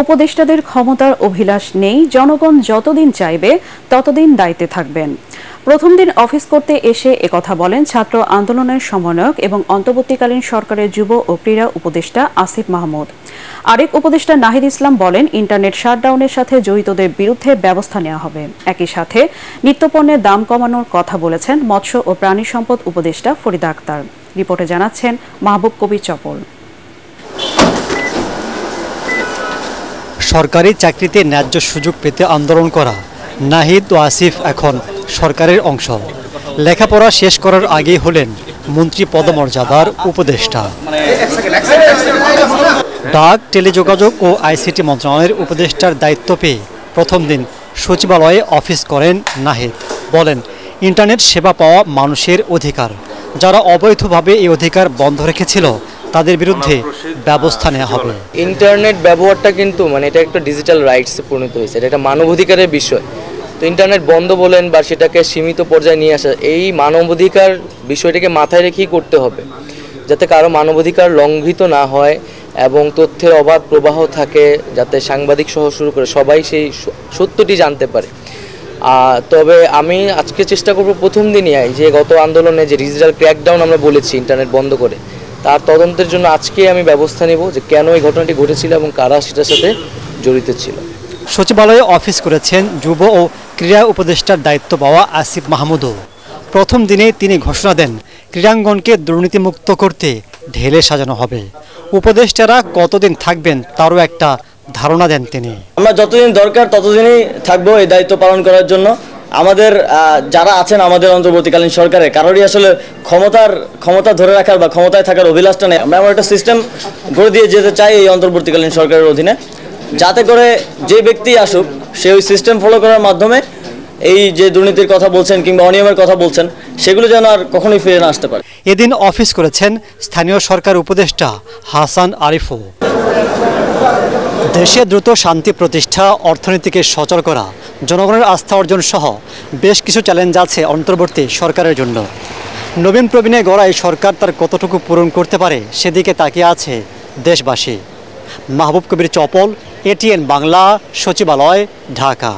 উপদেষ্টাদের ক্ষমতার অভিলাষ নেই, জনগণ যতদিন চাইবে ততদিন দায়িত্বে থাকবেন। প্রথম দিন অফিস করতে এসে একথা বলেন ছাত্র আন্দোলনের সমন্বয়ক এবং অন্তর্বর্তীকালীন সরকারের যুব ও ক্রীড়া উপদেষ্টা আসিফ মাহমুদ। আরেক উপদেষ্টা নাহিদ ইসলাম বলেন, ইন্টারনেট শাটডাউনের সাথে জড়িতদের বিরুদ্ধে ব্যবস্থা নেওয়া হবে। একই সাথে নিত্যপণ্যের দাম কমানোর কথা বলেছেন মৎস্য ও প্রাণী সম্পদ উপদেষ্টা ফরিদা আক্তার। রিপোর্টে জানাচ্ছেন মাহবুব কবির চপল। সরকারি চাকরিতে ন্যায্য সুযোগ পেতে আন্দোলন করা নাহিদ ও আসিফ এখন সরকারের অংশ। লেখাপড়া শেষ করার আগেই হলেন মন্ত্রী পদমর্যাদার উপদেষ্টা। ডাক, টেলিযোগাযোগ ও আইসিটি মন্ত্রণালয়ের উপদেষ্টার দায়িত্ব পেয়ে প্রথম দিন সচিবালয়ে অফিস করেন নাহিদ। বলেন, ইন্টারনেট সেবা পাওয়া মানুষের অধিকার। যারা অবৈধভাবে এই অধিকার বন্ধ রেখেছিল তাদের বিরুদ্ধে ব্যবস্থা নেওয়া হবে। ইন্টারনেট ব্যবহারটা কিন্তু এটা একটা ডিজিটাল রাইটসে পরিণত হয়েছে, এটা একটা মানবাধিকারের বিষয়। তো ইন্টারনেট বন্ধ বলেন বা সেটাকে সীমিত পর্যায়ে নিয়ে আসা, এই মানবাধিকার বিষয়টাকে মাথায় রেখেই করতে হবে, যাতে কারো মানবাধিকার লঙ্ঘিত না হয় এবং তথ্যের অবাধ প্রবাহ থাকে, যাতে সাংবাদিক সহ শুরু করে সবাই সেই সত্যটি জানতে পারে। তবে আমি আজকে চেষ্টা করব প্রথম দিনই যে গত আন্দোলনে যে ডিজিটাল ক্র্যাকডাউন আমরা বলেছি ইন্টারনেট বন্ধ করে, তার তদন্তের জন্য আজকে আমি ব্যবস্থা নেব যে কেন এই ঘটনাটি ঘটেছিল এবং কারা সেটার সাথে জড়িত ছিল। সচিবালয়ে অফিস করেছেন যুব ও ক্রীড়া উপদেষ্টার দায়িত্ব পাওয়া আসিফ মাহমুদও। প্রথম দিনে তিনি ঘোষণা দেন, ক্রীড়াঙ্গনকে দুর্নীতিমুক্ত করতে ঢেলে সাজানো হবে। উপদেষ্টারা কতদিন থাকবেন তারও একটা ধারণা দেন তিনি। আমরা যতদিন দরকার ততদিনই থাকবো এই দায়িত্ব পালন করার জন্য। আমাদের যারা আছেন আমাদের অন্তর্বর্তীকালীন সরকারে কারোরই আসলে ক্ষমতা ধরে রাখার বা ক্ষমতায় থাকার অভিলাষটা নেই। আমরা এমন একটা সিস্টেম গড়ে দিয়ে যেতে চাই এই অন্তর্বর্তীকালীন সরকারের অধীনে, যাতে করে যে ব্যক্তি আসুক সে ওই সিস্টেম ফলো করার মাধ্যমে এই যে দুর্নীতির কথা বলছেন কিংবা অনিয়মের কথা বলছেন সেগুলো যেন আর কখনোই ফিরে না আসতে পারে। এদিন অফিস করেছেন স্থানীয় সরকার উপদেষ্টা হাসান আরিফও। দেশে দ্রুত শান্তি প্রতিষ্ঠা, অর্থনীতিকে সচল করা, জনগণের আস্থা অর্জন সহ বেশ কিছু চ্যালেঞ্জ আছে অন্তর্বর্তী সরকারের জন্য। নবীন প্রবীণে গড়া এই সরকার তার কতটুকু পূরণ করতে পারে সেদিকে তাকিয়ে আছে দেশবাসী। মাহবুব কবির চপল, এটিএন বাংলা, সচিবালয়, ঢাকা।